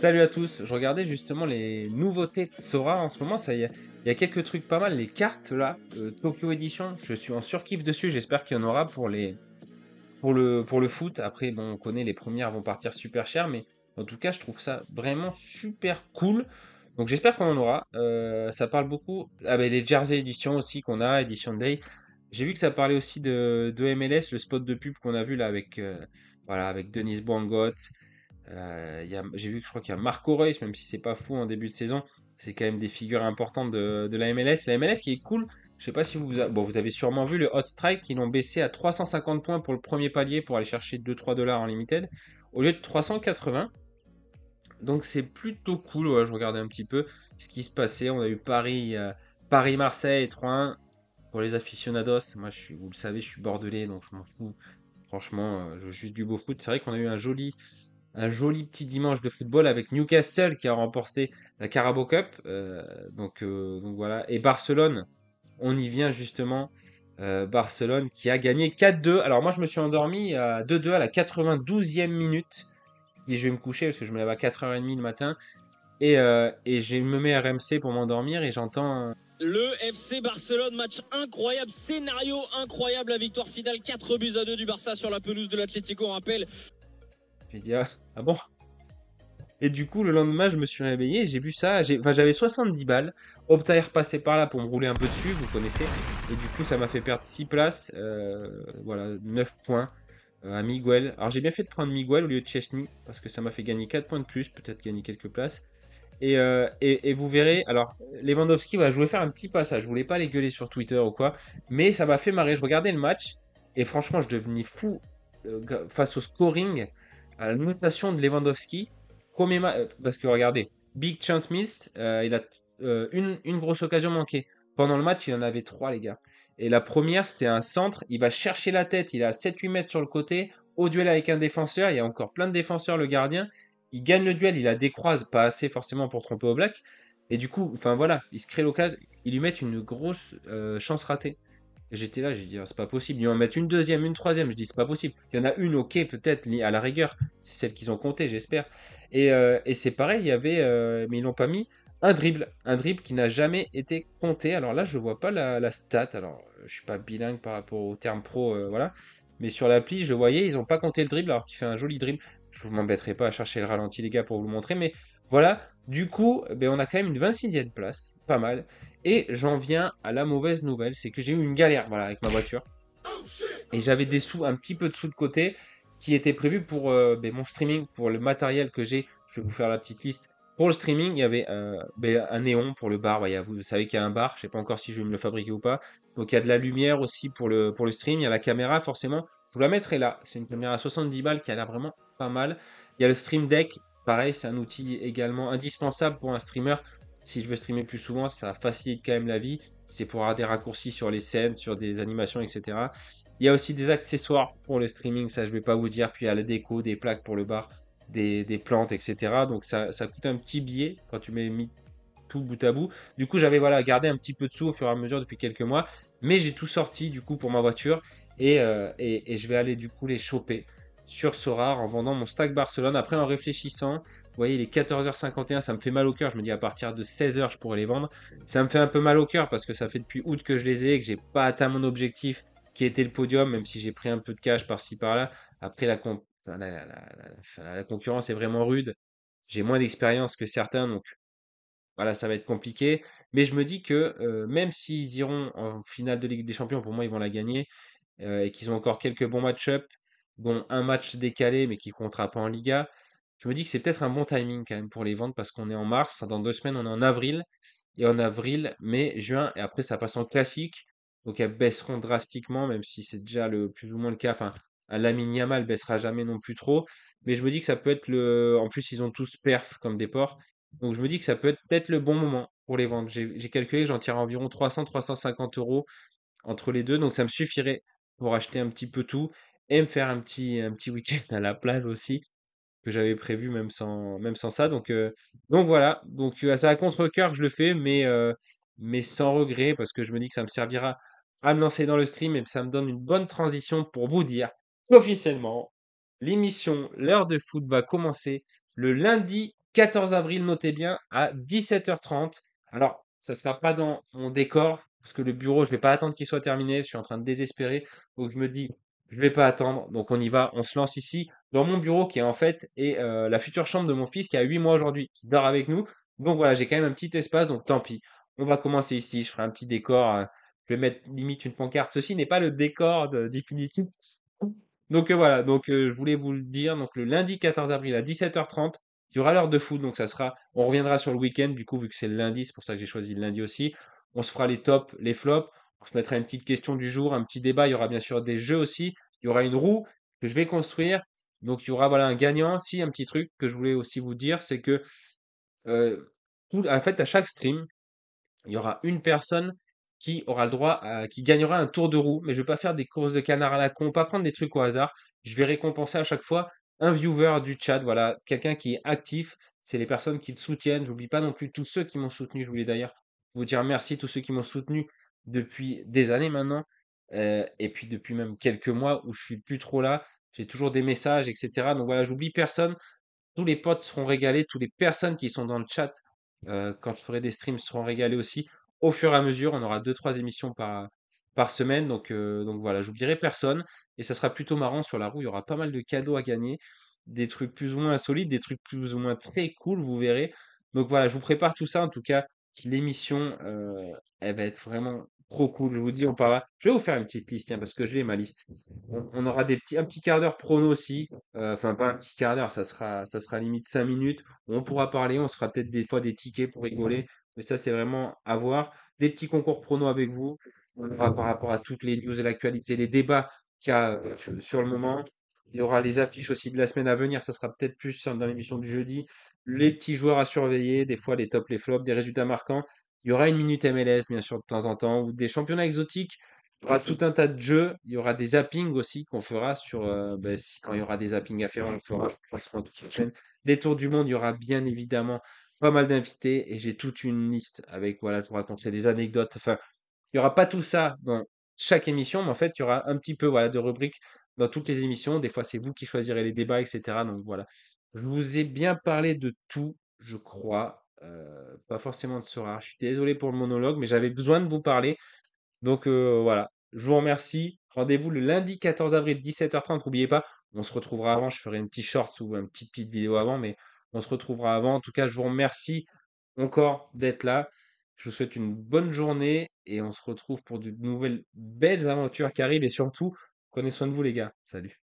Salut à tous, je regardais justement les nouveautés de Sora en ce moment, il y a quelques trucs pas mal, les cartes là, Tokyo Edition, je suis en surkiff dessus, j'espère qu'il y en aura pour le foot. Après, bon, on connaît les premières vont partir super cher, mais en tout cas, je trouve ça vraiment super cool. Donc j'espère qu'on en aura. Ça parle beaucoup. Ah ben les Jersey Edition aussi qu'on a, Edition Day. J'ai vu que ça parlait aussi de MLS, le spot de pub qu'on a vu là avec, voilà, avec Denise Boingot. J'ai vu que je crois qu'il y a Marco Reus, même si c'est pas fou en début de saison, c'est quand même des figures importantes de la MLS. La MLS qui est cool, je sais pas si bon, vous avez sûrement vu le Hot Strike, ils l'ont baissé à 350 points pour le premier palier pour aller chercher 2-3 dollars en limited, au lieu de 380. Donc c'est plutôt cool, ouais, je regardais un petit peu ce qui se passait. On a eu Paris-Marseille 3-1 pour les aficionados. Moi, vous le savez, je suis bordelais, donc je m'en fous. Franchement, je veux juste du beau foot. C'est vrai qu'on a eu un joli petit dimanche de football avec Newcastle qui a remporté la Carabao Cup. Donc voilà. Et Barcelone, on y vient justement. Barcelone qui a gagné 4-2. Alors moi je me suis endormi à 2-2 à la 92e minute. Et je vais me coucher parce que je me lève à 4h30 le matin. Et je me mets RMC pour m'endormir et j'entends. Le FC Barcelone, match incroyable, scénario incroyable, la victoire finale 4-2 du Barça sur la pelouse de l'Atlético, on rappelle. J'ai dit ah bon. Et du coup, le lendemain, je me suis réveillé, j'ai vu ça, enfin, j'avais 70 balles. Opta est repassé par là pour me rouler un peu dessus, vous connaissez. Et du coup, ça m'a fait perdre 6 places, voilà, 9 points à Miguel. Alors j'ai bien fait de prendre Miguel au lieu de Chesney, parce que ça m'a fait gagner 4 points de plus, peut-être gagner quelques places. Et vous verrez, alors Lewandowski, voilà, je voulais faire un petit passage, je voulais pas les gueuler sur Twitter ou quoi, mais ça m'a fait marrer. Je regardais le match, et franchement, je devenais fou face au scoring, à la notation de Lewandowski. Parce que regardez, Big Chance Missed, il a une grosse occasion manquée. Pendant le match, il en avait trois, les gars. Et la première, c'est un centre, il va chercher la tête, il est à 7-8 mètres sur le côté, au duel avec un défenseur, il y a encore plein de défenseurs, le gardien. Il gagne le duel, il la décroise, pas assez forcément pour tromper au black. Et du coup, enfin voilà, il se crée l'occasion, ils lui mettent une grosse chance ratée. Et j'étais là, j'ai dit, oh, c'est pas possible. Ils vont en mettre une deuxième, une troisième. Je dis, c'est pas possible. Il y en a une, ok, peut-être, à la rigueur. C'est celle qu'ils ont comptée, j'espère. Et c'est pareil, il y avait, mais ils l'ont pas mis, un dribble. Un dribble qui n'a jamais été compté. Alors là, je vois pas la stat. Alors, je suis pas bilingue par rapport au terme pro, voilà. Mais sur l'appli, je voyais, ils ont pas compté le dribble alors qu'il fait un joli dribble. Je vous m'embêterai pas à chercher le ralenti, les gars, pour vous le montrer. Mais voilà, du coup, ben, on a quand même une 26e place. Pas mal. Et j'en viens à la mauvaise nouvelle, c'est que j'ai eu une galère, voilà, avec ma voiture. Et j'avais des sous, un petit peu de sous de côté, qui étaient prévus pour ben, mon streaming, pour le matériel que j'ai. Je vais vous faire la petite liste. Pour le streaming, il y avait ben, un néon pour le bar. Vous savez qu'il y a un bar. Je sais pas encore si je vais me le fabriquer ou pas. Donc il y a de la lumière aussi pour le stream. Il y a la caméra, forcément. Je vous la mettrai là. C'est une caméra à 70 balles qui a l'air vraiment pas mal. Il y a le Stream Deck. Pareil, c'est un outil également indispensable pour un streamer. Si je veux streamer plus souvent, ça facilite quand même la vie. C'est pour avoir des raccourcis sur les scènes, sur des animations, etc. Il y a aussi des accessoires pour le streaming, ça je vais pas vous dire. Puis il y a la déco, des plaques pour le bar, des plantes, etc. Donc ça coûte un petit billet quand tu mets mis tout bout à bout. Du coup, j'avais voilà, gardé un petit peu de sous au fur et à mesure depuis quelques mois. Mais j'ai tout sorti du coup pour ma voiture. Et je vais aller du coup les choper sur Sorar en vendant mon stack Barcelone. Après, en réfléchissant, vous voyez, il est 14h51, ça me fait mal au cœur. Je me dis à partir de 16h, je pourrais les vendre. Ça me fait un peu mal au cœur parce que ça fait depuis août que je les ai et que j'ai pas atteint mon objectif qui était le podium, même si j'ai pris un peu de cash par-ci par-là. Après, enfin, la concurrence est vraiment rude. J'ai moins d'expérience que certains, donc voilà, ça va être compliqué. Mais je me dis que même s'ils iront en finale de Ligue des Champions, pour moi, ils vont la gagner et qu'ils ont encore quelques bons match-up, dont un match décalé, mais qui comptera pas en Liga. Je me dis que c'est peut-être un bon timing quand même pour les ventes parce qu'on est en mars, dans 2 semaines on est en avril, et en avril, mai, juin, et après ça passe en classique, donc elles baisseront drastiquement, même si c'est déjà le plus ou moins le cas. Enfin, un Lamine Yamal baissera jamais non plus trop, mais je me dis que ça peut être en plus ils ont tous perf comme des porcs, donc je me dis que ça peut être peut-être le bon moment pour les vendre. J'ai calculé que j'en tire environ 300-350 € entre les deux, donc ça me suffirait pour acheter un petit peu tout et me faire un petit week-end à la plage aussi, que j'avais prévu même sans ça. Donc voilà, donc c'est à contre-cœur que je le fais, mais sans regret, parce que je me dis que ça me servira à me lancer dans le stream et ça me donne une bonne transition pour vous dire officiellement, l'émission L'heure de foot va commencer le lundi 14 avril, notez bien, à 17h30. Alors, ça sera pas dans mon décor, parce que le bureau, je vais pas attendre qu'il soit terminé. Je suis en train de désespérer. Donc, je me dis, je vais pas attendre. Donc, on y va. On se lance ici, dans mon bureau, qui en fait est la future chambre de mon fils, qui a 8 mois aujourd'hui, qui dort avec nous. Donc, voilà, j'ai quand même un petit espace. Donc, tant pis. On va commencer ici. Je ferai un petit décor. Je vais mettre limite une pancarte. Ceci n'est pas le décor définitif. Donc voilà, donc je voulais vous le dire, donc le lundi 14 avril à 17h30, il y aura l'heure de foot, donc ça sera, on reviendra sur le week-end, du coup, vu que c'est le lundi, c'est pour ça que j'ai choisi le lundi aussi. On se fera les tops, les flops, on se mettra une petite question du jour, un petit débat, il y aura bien sûr des jeux aussi, il y aura une roue que je vais construire, donc il y aura voilà un gagnant. Si, un petit truc que je voulais aussi vous dire, c'est que en fait, à chaque stream, il y aura une personne qui aura le droit qui gagnera un tour de roue, mais je vais pas faire des courses de canard à la con, pas prendre des trucs au hasard. Je vais récompenser à chaque fois un viewer du chat, voilà, quelqu'un qui est actif. C'est les personnes qui te soutiennent. J'oublie pas non plus tous ceux qui m'ont soutenu. Je voulais d'ailleurs vous dire merci, tous ceux qui m'ont soutenu depuis des années maintenant, et puis depuis même quelques mois où je suis plus trop là. J'ai toujours des messages, etc. Donc voilà, j'oublie personne. Tous les potes seront régalés, toutes les personnes qui sont dans le chat, quand je ferai des streams, seront régalées aussi. Au fur et à mesure, on aura deux trois émissions par semaine, donc voilà, j'oublierai personne et ça sera plutôt marrant sur la roue. Il y aura pas mal de cadeaux à gagner, des trucs plus ou moins insolites, des trucs plus ou moins très cool, vous verrez. Donc voilà, je vous prépare tout ça. En tout cas, l'émission, elle va être vraiment trop cool. Je vous dis, on parlera. Je vais vous faire une petite liste, tiens, parce que j'ai ma liste. On aura un petit quart d'heure prono aussi. Enfin, pas un petit quart d'heure, ça sera limite 5 minutes. On pourra parler, on se fera peut-être des fois des tickets pour rigoler. Mais ça, c'est vraiment à voir. Des petits concours prono avec vous. On aura par rapport à toutes les news et l'actualité, les débats qu'il y a sur le moment. Il y aura les affiches aussi de la semaine à venir. Ça sera peut-être plus dans l'émission du jeudi. Les petits joueurs à surveiller, des fois les tops, les flops, des résultats marquants. Il y aura une minute MLS, bien sûr, de temps en temps, ou des championnats exotiques. Il y aura tout un tas de jeux. Il y aura des zappings aussi qu'on fera sur quand il y aura des zappings à faire, on le fera forcément toute la semaine. Des tours du monde, il y aura bien évidemment pas mal d'invités et j'ai toute une liste avec voilà, je vous raconterai des anecdotes. Enfin, il y aura pas tout ça dans chaque émission, mais en fait, il y aura un petit peu voilà de rubriques dans toutes les émissions. Des fois, c'est vous qui choisirez les débats, etc. Donc voilà. Je vous ai bien parlé de tout, je crois. Pas forcément de ce rare. Je suis désolé pour le monologue, mais j'avais besoin de vous parler. Donc voilà, je vous remercie. Rendez-vous le lundi 14 avril 17h30. N'oubliez pas, on se retrouvera avant. Je ferai une petite short ou une petite vidéo avant, mais on se retrouvera avant. En tout cas, je vous remercie encore d'être là. Je vous souhaite une bonne journée et on se retrouve pour de nouvelles belles aventures qui arrivent et surtout, prenez soin de vous les gars. Salut.